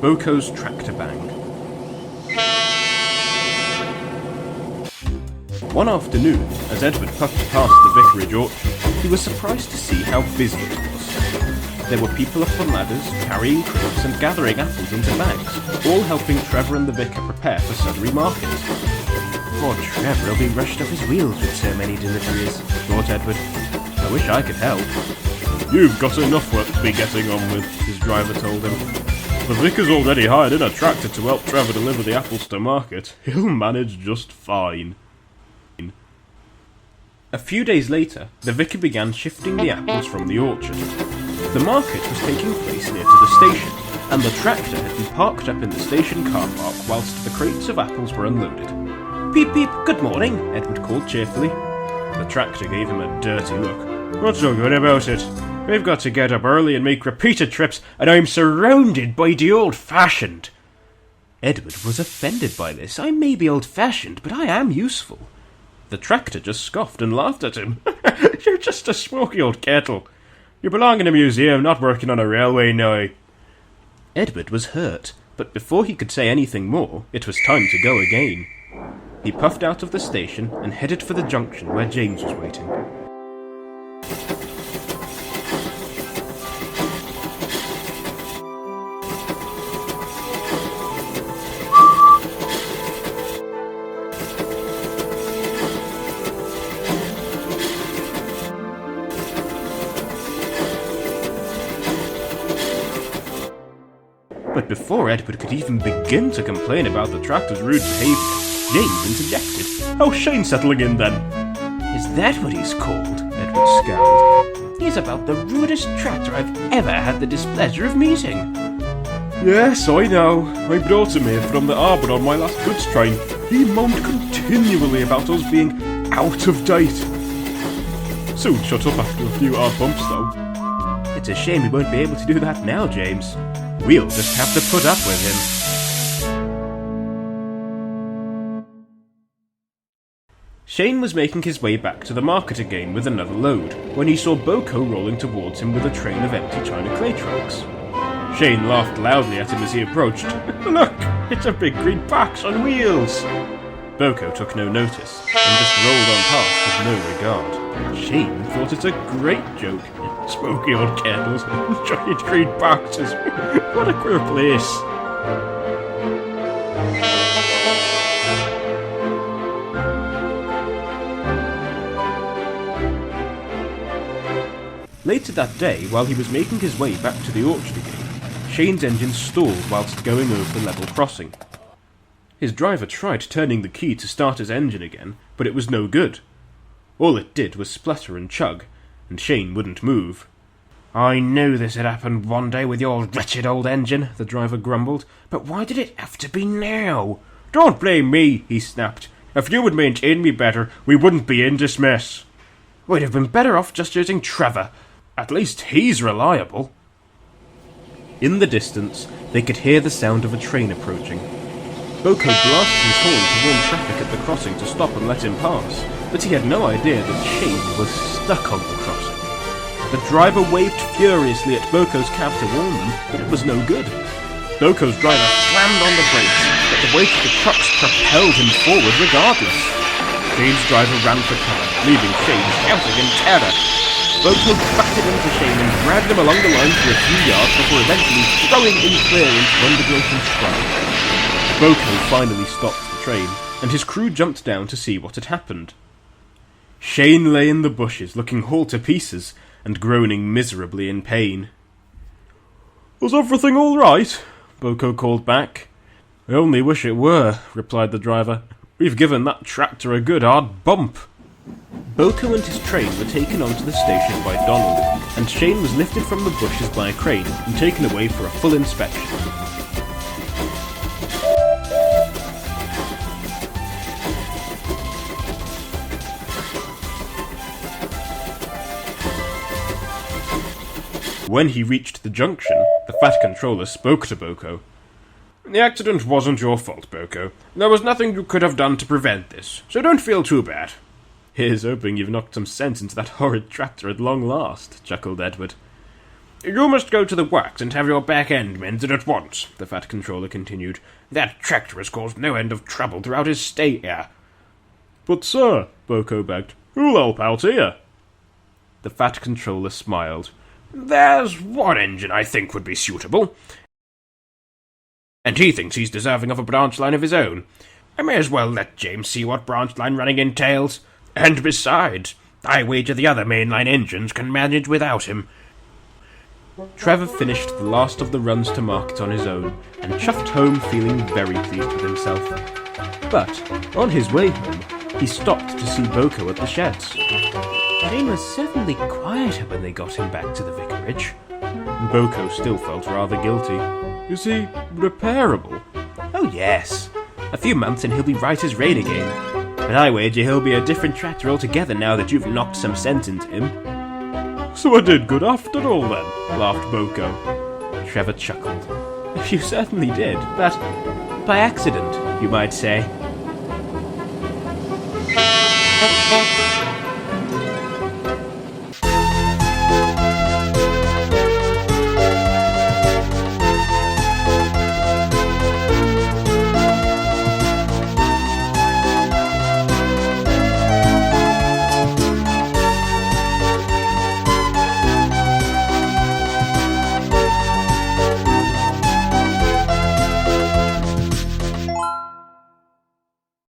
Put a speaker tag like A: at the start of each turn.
A: Boco's tractor bang. One afternoon, as Edward puffed past the vicarage orchard, he was surprised to see how busy it was. There were people up on ladders, carrying crates and gathering apples into bags, all helping Trevor and the vicar prepare for Sudbury market. Poor Trevor will be rushed off his wheels with so many deliveries, thought Edward. I wish I could help. You've got enough work to be getting on with, his driver told him. The vicar's already hired in a tractor to help Trevor deliver the apples to market. He'll manage just fine. A few days later, the vicar began shifting the apples from the orchard. The market was taking place near to the station, and the tractor had been parked up in the station car park whilst the crates of apples were unloaded. Peep peep, good morning, Edward called cheerfully. The tractor gave him a dirty look. What's so good about it? We've got to get up early and make repeated trips, and I'm surrounded by the old-fashioned. Edward was offended by this. I may be old-fashioned, but I am useful. The tractor just scoffed and laughed at him. You're just a smoky old kettle. You belong in a museum, not working on a railway now. Edward was hurt, but before he could say anything more, it was time to go again. He puffed out of the station and headed for the junction where James was waiting. But before Edward could even begin to complain about the tractor's rude behaviour, James interjected. "Oh, Shane's settling in then." "Is that what he's called?" Edward scowled. "He's about the rudest tractor I've ever had the displeasure of meeting." "Yes, I know. I brought him here from the Arbor on my last goods train. He moaned continually about us being out of date. Soon shut up after a few hard bumps, though." "It's a shame we won't be able to do that now, James. We'll just have to put up with him." Shane was making his way back to the market again with another load, when he saw Boco rolling towards him with a train of empty china clay trucks. Shane laughed loudly at him as he approached. "Look, it's a big green box on wheels!" Boco took no notice, and just rolled on past with no regard. Shane thought it a great joke. Smoky old kettles, giant green boxes. What a queer place. Later that day, while he was making his way back to the orchard again, Shane's engine stalled whilst going over the level crossing. His driver tried turning the key to start his engine again, but it was no good. All it did was splutter and chug, and Shane wouldn't move. "I knew this had happened one day with your wretched old engine," the driver grumbled, "but why did it have to be now?" "Don't blame me," he snapped. "If you would maintain me better, we wouldn't be in this mess." "We'd have been better off just using Trevor. At least he's reliable." In the distance, they could hear the sound of a train approaching. Boco blasted his horn to warn traffic at the crossing to stop and let him pass, but he had no idea that Shane was stuck on the crossing. The driver waved furiously at Boco's cab to warn them, but it was no good. Boco's driver slammed on the brakes, but the weight of the trucks propelled him forward regardless. Shane's driver ran for cover, leaving Shane shouting in terror. Boco batted into Shane and dragged him along the line for a few yards before eventually throwing him clear into undergrowth and scrub. Boco finally stopped the train, and his crew jumped down to see what had happened. Shane lay in the bushes, looking all to pieces, and groaning miserably in pain. "Was everything all right?" Boco called back. "I only wish it were," replied the driver. "We've given that tractor a good hard bump." Boco and his train were taken onto the station by Donald, and Shane was lifted from the bushes by a crane and taken away for a full inspection. When he reached the junction, the Fat Controller spoke to Boco. "The accident wasn't your fault, Boco. There was nothing you could have done to prevent this, so don't feel too bad." "Here's hoping you've knocked some sense into that horrid tractor at long last," chuckled Edward. You must go to the works and have your back end mended at once, the Fat Controller continued. That tractor has caused no end of trouble throughout his stay here. But, sir, Boco begged, who'll help out here? The Fat Controller smiled. There's one engine I think would be suitable. And he thinks he's deserving of a branch line of his own. I may as well let James see what branch line running entails. And besides, I wager the other mainline engines can manage without him. Trevor finished the last of the runs to market on his own, and chuffed home feeling very pleased with himself. But, on his way home, he stopped to see Boco at the sheds. Jane was certainly quieter when they got him back to the vicarage. Boco still felt rather guilty. Is he repairable? Oh yes. A few months and he'll be right as rain again. But I wager he'll be a different tractor altogether now that you've knocked some sense into him. So I did good after all then, laughed Boco. Trevor chuckled. You certainly did, but by accident, you might say.